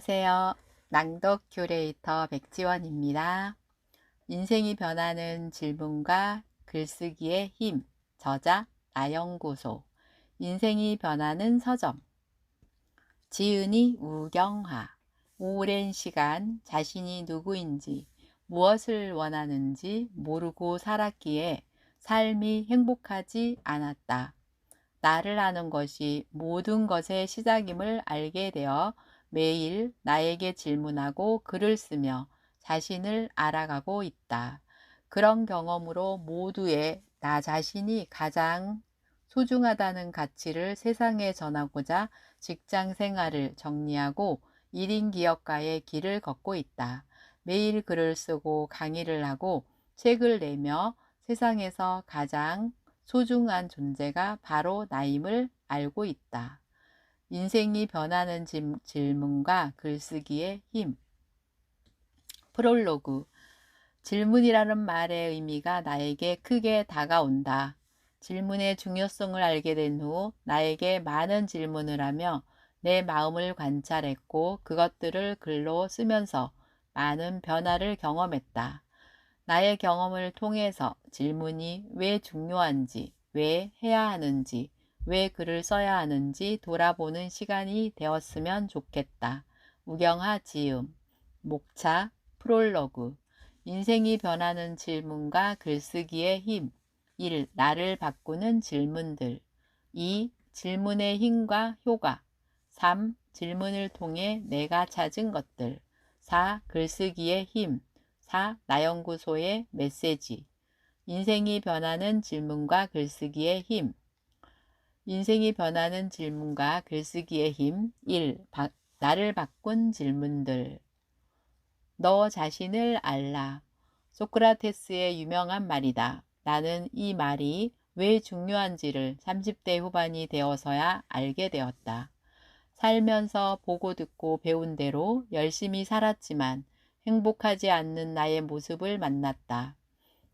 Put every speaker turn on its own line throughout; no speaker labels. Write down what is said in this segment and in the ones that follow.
안녕하세요. 낭독 큐레이터 백지원입니다. 인생이 변하는 질문과 글쓰기의 힘, 저자 나연구소. 인생이 변하는 서점. 지은이 우경화. 오랜 시간 자신이 누구인지, 무엇을 원하는지 모르고 살았기에 삶이 행복하지 않았다. 나를 아는 것이 모든 것의 시작임을 알게 되어 매일 나에게 질문하고 글을 쓰며 자신을 알아가고 있다. 그런 경험으로 모두의 나 자신이 가장 소중하다는 가치를 세상에 전하고자 직장 생활을 정리하고 1인 기업가의 길을 걷고 있다. 매일 글을 쓰고 강의를 하고 책을 내며 세상에서 가장 소중한 존재가 바로 나임을 알고 있다. 인생이 변하는 질문과 글쓰기의 힘. 프롤로그. 질문이라는 말의 의미가 나에게 크게 다가온다. 질문의 중요성을 알게 된 후 나에게 많은 질문을 하며 내 마음을 관찰했고 그것들을 글로 쓰면서 많은 변화를 경험했다. 나의 경험을 통해서 질문이 왜 중요한지, 왜 해야 하는지, 왜 글을 써야 하는지 돌아보는 시간이 되었으면 좋겠다. 우경하 지음. 목차. 프롤로그. 인생이 변하는 질문과 글쓰기의 힘. 1. 나를 바꾸는 질문들. 2. 질문의 힘과 효과. 3. 질문을 통해 내가 찾은 것들. 4. 글쓰기의 힘. 4. 나연구소의 메시지. 인생이 변하는 질문과 글쓰기의 힘. 인생이 변하는 질문과 글쓰기의 힘. 1. 나를 바꾼 질문들. 너 자신을 알라. 소크라테스의 유명한 말이다. 나는 이 말이 왜 중요한지를 30대 후반이 되어서야 알게 되었다. 살면서 보고 듣고 배운 대로 열심히 살았지만 행복하지 않는 나의 모습을 만났다.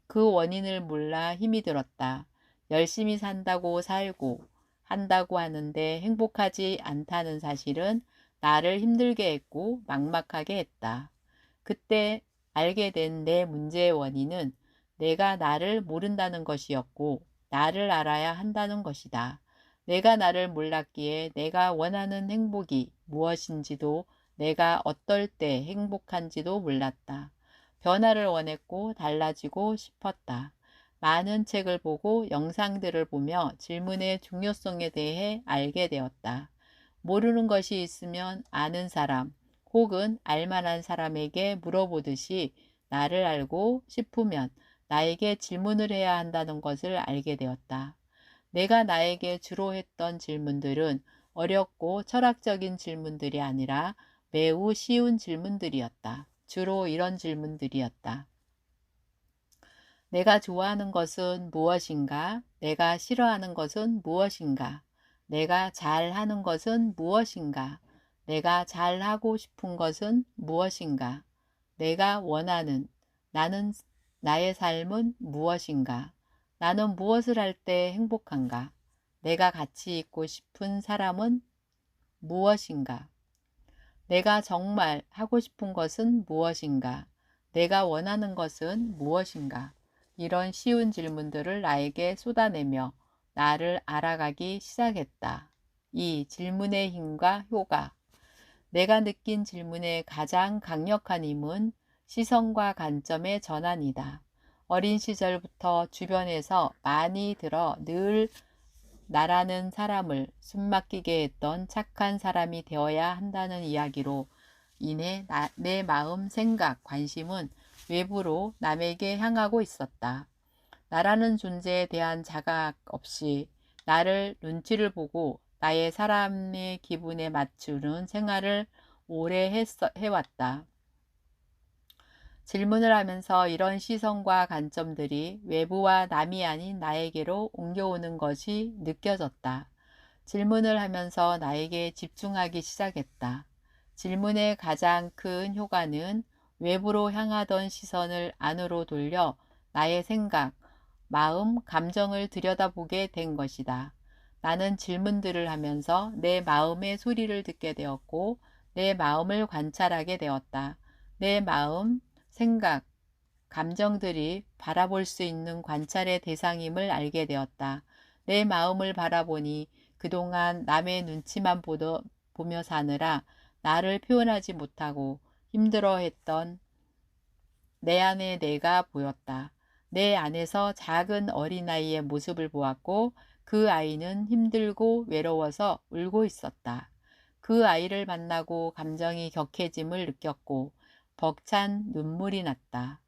그 원인을 몰라 힘이 들었다. 열심히 산다고 살고 한다고 하는데 행복하지 않다는 사실은 나를 힘들게 했고 막막하게 했다. 그때 알게 된 내 문제의 원인은 내가 나를 모른다는 것이었고 나를 알아야 한다는 것이다. 내가 나를 몰랐기에 내가 원하는 행복이 무엇인지도 내가 어떨 때 행복한지도 몰랐다. 변화를 원했고 달라지고 싶었다. 많은 책을 보고 영상들을 보며 질문의 중요성에 대해 알게 되었다. 모르는 것이 있으면 아는 사람 혹은 알만한 사람에게 물어보듯이 나를 알고 싶으면 나에게 질문을 해야 한다는 것을 알게 되었다. 내가 나에게 주로 했던 질문들은 어렵고 철학적인 질문들이 아니라 매우 쉬운 질문들이었다. 주로 이런 질문들이었다. 내가 좋아하는 것은 무엇인가? 내가 싫어하는 것은 무엇인가? 내가 잘하는 것은 무엇인가? 내가 잘하고 싶은 것은 무엇인가? 내가 원하는 나의 삶은 무엇인가? 나는 무엇을 할 때 행복한가? 내가 같이 있고 싶은 사람은 무엇인가? 내가 정말 하고 싶은 것은 무엇인가? 내가 원하는 것은 무엇인가? 이런 쉬운 질문들을 나에게 쏟아내며 나를 알아가기 시작했다. 이 질문의 힘과 효과. 내가 느낀 질문의 가장 강력한 힘은 시선과 관점의 전환이다. 어린 시절부터 주변에서 많이 들어 늘 나라는 사람을 숨막히게 했던 착한 사람이 되어야 한다는 이야기로 인해 내 마음, 생각, 관심은 외부로 남에게 향하고 있었다. 나라는 존재에 대한 자각 없이 나를 눈치를 보고 나의 사람의 기분에 맞추는 생활을 오래 해왔다. 질문을 하면서 이런 시선과 관점들이 외부와 남이 아닌 나에게로 옮겨오는 것이 느껴졌다. 질문을 하면서 나에게 집중하기 시작했다. 질문의 가장 큰 효과는 외부로 향하던 시선을 안으로 돌려 나의 생각, 마음, 감정을 들여다보게 된 것이다. 나는 질문들을 하면서 내 마음의 소리를 듣게 되었고 내 마음을 관찰하게 되었다. 내 마음, 생각, 감정들이 바라볼 수 있는 관찰의 대상임을 알게 되었다. 내 마음을 바라보니 그동안 남의 눈치만 보며 사느라 나를 표현하지 못하고 힘들어했던 내 안의 내가 보였다. 내 안에서 작은 어린아이의 모습을 보았고 그 아이는 힘들고 외로워서 울고 있었다. 그 아이를 만나고 감정이 격해짐을 느꼈고 벅찬 눈물이 났다.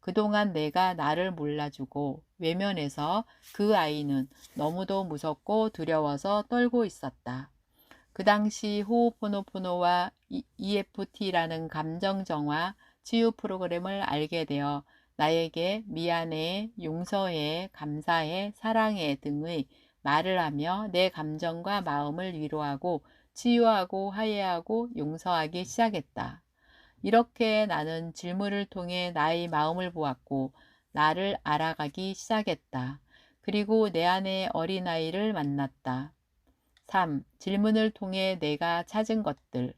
그동안 내가 나를 몰라주고 외면해서 그 아이는 너무도 무섭고 두려워서 떨고 있었다. 그 당시 호호포노포노와 EFT라는 감정정화 치유 프로그램을 알게 되어 나에게 미안해, 용서해, 감사해, 사랑해 등의 말을 하며 내 감정과 마음을 위로하고 치유하고 화해하고 용서하기 시작했다. 이렇게 나는 질문을 통해 나의 마음을 보았고 나를 알아가기 시작했다. 그리고 내 안의 어린아이를 만났다. 3. 질문을 통해 내가 찾은 것들.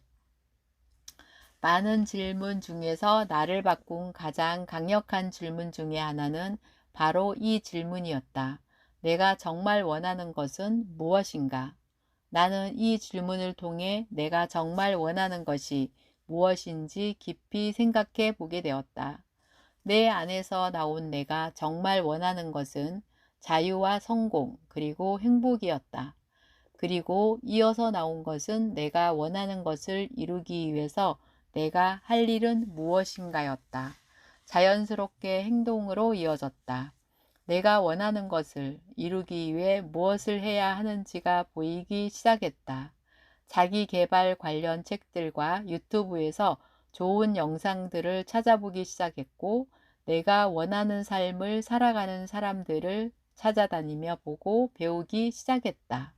많은 질문 중에서 나를 바꾼 가장 강력한 질문 중에 하나는 바로 이 질문이었다. 내가 정말 원하는 것은 무엇인가? 나는 이 질문을 통해 내가 정말 원하는 것이 무엇인지 깊이 생각해 보게 되었다. 내 안에서 나온 내가 정말 원하는 것은 자유와 성공 그리고 행복이었다. 그리고 이어서 나온 것은 내가 원하는 것을 이루기 위해서 내가 할 일은 무엇인가였다. 자연스럽게 행동으로 이어졌다. 내가 원하는 것을 이루기 위해 무엇을 해야 하는지가 보이기 시작했다. 자기 개발 관련 책들과 유튜브에서 좋은 영상들을 찾아보기 시작했고, 내가 원하는 삶을 살아가는 사람들을 찾아다니며 보고 배우기 시작했다.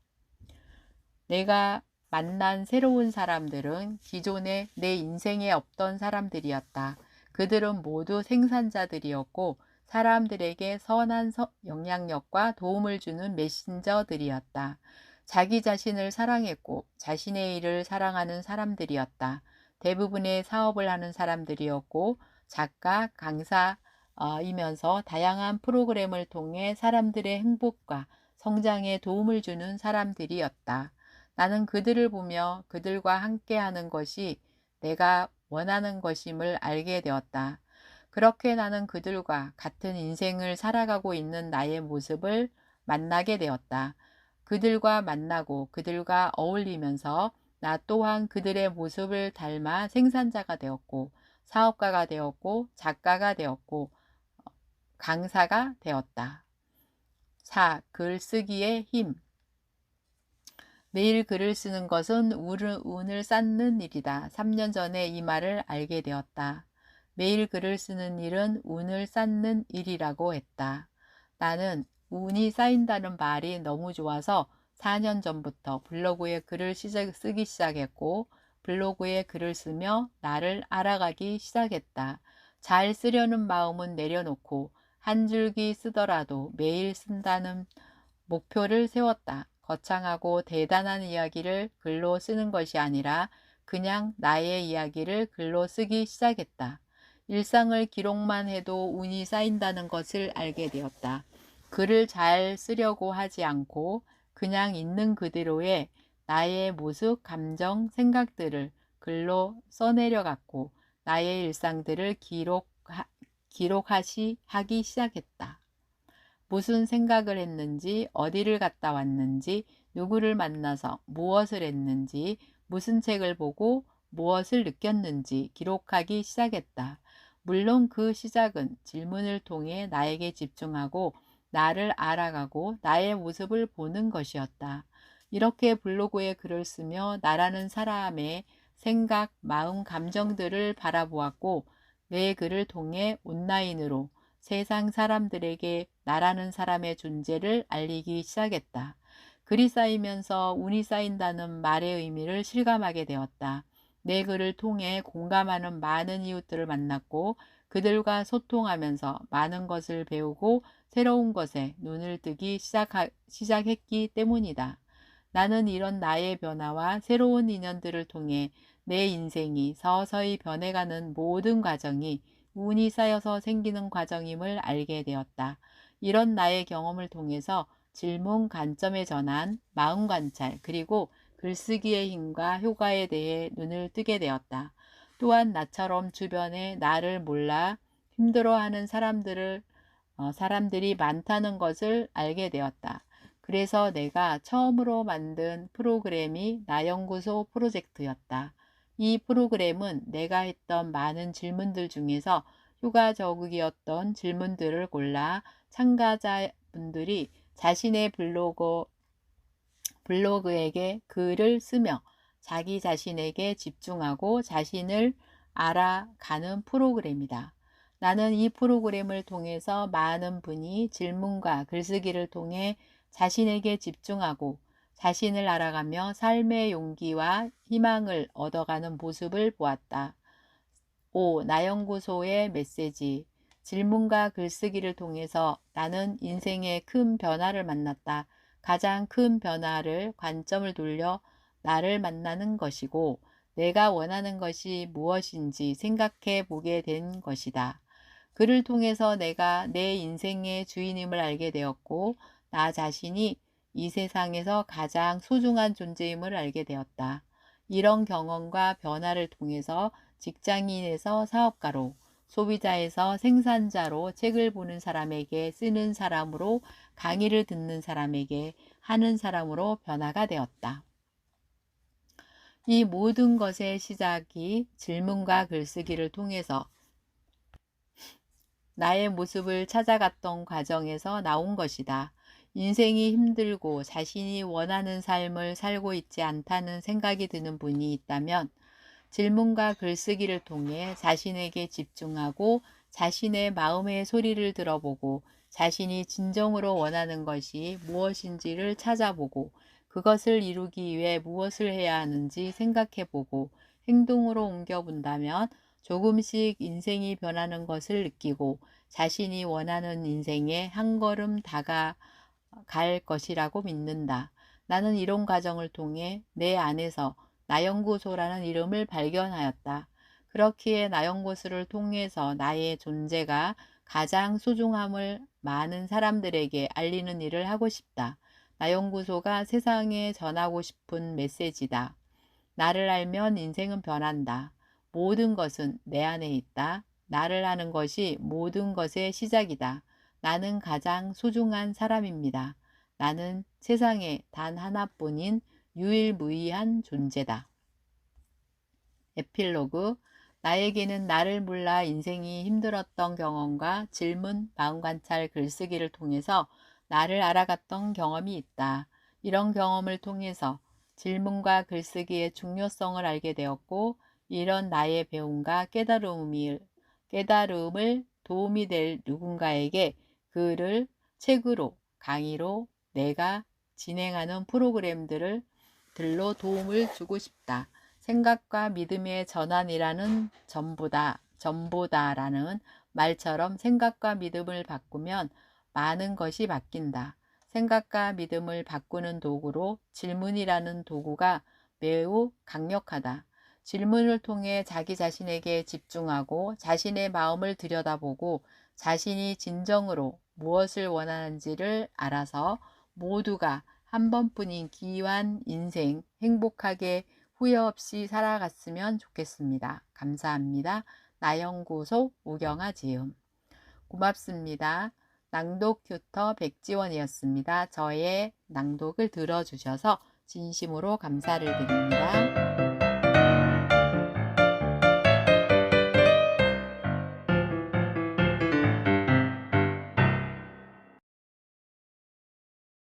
내가 만난 새로운 사람들은 기존에 내 인생에 없던 사람들이었다. 그들은 모두 생산자들이었고 사람들에게 선한 영향력과 도움을 주는 메신저들이었다. 자기 자신을 사랑했고 자신의 일을 사랑하는 사람들이었다. 대부분의 사업을 하는 사람들이었고 작가, 강사이면서 다양한 프로그램을 통해 사람들의 행복과 성장에 도움을 주는 사람들이었다. 나는 그들을 보며 그들과 함께하는 것이 내가 원하는 것임을 알게 되었다. 그렇게 나는 그들과 같은 인생을 살아가고 있는 나의 모습을 만나게 되었다. 그들과 만나고 그들과 어울리면서 나 또한 그들의 모습을 닮아 생산자가 되었고 사업가가 되었고 작가가 되었고 강사가 되었다. 4. 글쓰기의 힘. 매일 글을 쓰는 것은 운을 쌓는 일이다. 3년 전에 이 말을 알게 되었다. 매일 글을 쓰는 일은 운을 쌓는 일이라고 했다. 나는 운이 쌓인다는 말이 너무 좋아서 4년 전부터 블로그에 글을 쓰기 시작했고 블로그에 글을 쓰며 나를 알아가기 시작했다. 잘 쓰려는 마음은 내려놓고 한 줄기 쓰더라도 매일 쓴다는 목표를 세웠다. 거창하고 대단한 이야기를 글로 쓰는 것이 아니라 그냥 나의 이야기를 글로 쓰기 시작했다. 일상을 기록만 해도 운이 쌓인다는 것을 알게 되었다. 글을 잘 쓰려고 하지 않고 그냥 있는 그대로의 나의 모습, 감정, 생각들을 글로 써내려갔고 나의 일상들을 하기 시작했다. 무슨 생각을 했는지, 어디를 갔다 왔는지, 누구를 만나서 무엇을 했는지, 무슨 책을 보고 무엇을 느꼈는지 기록하기 시작했다. 물론 그 시작은 질문을 통해 나에게 집중하고 나를 알아가고 나의 모습을 보는 것이었다. 이렇게 블로그에 글을 쓰며 나라는 사람의 생각, 마음, 감정들을 바라보았고 내 글을 통해 온라인으로 세상 사람들에게 나라는 사람의 존재를 알리기 시작했다. 글이 쌓이면서 운이 쌓인다는 말의 의미를 실감하게 되었다. 내 글을 통해 공감하는 많은 이웃들을 만났고 그들과 소통하면서 많은 것을 배우고 새로운 것에 눈을 뜨기 시작했기 때문이다. 나는 이런 나의 변화와 새로운 인연들을 통해 내 인생이 서서히 변해가는 모든 과정이 운이 쌓여서 생기는 과정임을 알게 되었다. 이런 나의 경험을 통해서 질문 관점의 전환, 마음 관찰, 그리고 글쓰기의 힘과 효과에 대해 눈을 뜨게 되었다. 또한 나처럼 주변에 나를 몰라 힘들어하는 사람들이 많다는 것을 알게 되었다. 그래서 내가 처음으로 만든 프로그램이 나연구소 프로젝트였다. 이 프로그램은 내가 했던 많은 질문들 중에서 효과적이었던 질문들을 골라 참가자분들이 자신의 블로그에게 글을 쓰며 자기 자신에게 집중하고 자신을 알아가는 프로그램이다. 나는 이 프로그램을 통해서 많은 분이 질문과 글쓰기를 통해 자신에게 집중하고 자신을 알아가며 삶의 용기와 희망을 얻어가는 모습을 보았다. 5. 나연구소의 메시지. 질문과 글쓰기를 통해서 나는 인생의 큰 변화를 만났다. 가장 큰 변화를 관점을 돌려 나를 만나는 것이고 내가 원하는 것이 무엇인지 생각해 보게 된 것이다. 그를 통해서 내가 내 인생의 주인임을 알게 되었고 나 자신이 이 세상에서 가장 소중한 존재임을 알게 되었다. 이런 경험과 변화를 통해서 직장인에서 사업가로, 소비자에서 생산자로, 책을 보는 사람에게 쓰는 사람으로, 강의를 듣는 사람에게 하는 사람으로 변화가 되었다. 이 모든 것의 시작이 질문과 글쓰기를 통해서 나의 모습을 찾아갔던 과정에서 나온 것이다. 인생이 힘들고 자신이 원하는 삶을 살고 있지 않다는 생각이 드는 분이 있다면 질문과 글쓰기를 통해 자신에게 집중하고 자신의 마음의 소리를 들어보고 자신이 진정으로 원하는 것이 무엇인지를 찾아보고 그것을 이루기 위해 무엇을 해야 하는지 생각해보고 행동으로 옮겨본다면 조금씩 인생이 변하는 것을 느끼고 자신이 원하는 인생에 한 걸음 다가갈 것이라고 믿는다. 나는 이런 과정을 통해 내 안에서 나연구소라는 이름을 발견하였다. 그렇기에 나연구소를 통해서 나의 존재가 가장 소중함을 많은 사람들에게 알리는 일을 하고 싶다. 나연구소가 세상에 전하고 싶은 메시지다. 나를 알면 인생은 변한다. 모든 것은 내 안에 있다. 나를 아는 것이 모든 것의 시작이다. 나는 가장 소중한 사람입니다. 나는 세상에 단 하나뿐인 유일무이한 존재다. 에필로그. 나에게는 나를 몰라 인생이 힘들었던 경험과 질문, 마음관찰, 글쓰기를 통해서 나를 알아갔던 경험이 있다. 이런 경험을 통해서 질문과 글쓰기의 중요성을 알게 되었고 이런 나의 배움과 깨달음을 도움이 될 누군가에게 글을 책으로, 강의로 내가 진행하는 프로그램들로 도움을 주고 싶다. 생각과 믿음의 전환이라는 전보다라는 말처럼 생각과 믿음을 바꾸면 많은 것이 바뀐다. 생각과 믿음을 바꾸는 도구로 질문이라는 도구가 매우 강력하다. 질문을 통해 자기 자신에게 집중하고 자신의 마음을 들여다보고 자신이 진정으로 무엇을 원하는지를 알아서 모두가 한 번뿐인 귀한 인생 행복하게 후회 없이 살아갔으면 좋겠습니다. 감사합니다. 나연구소 우경아 지음. 고맙습니다. 낭독 튜터 백지원이었습니다. 저의 낭독을 들어주셔서 진심으로 감사를 드립니다.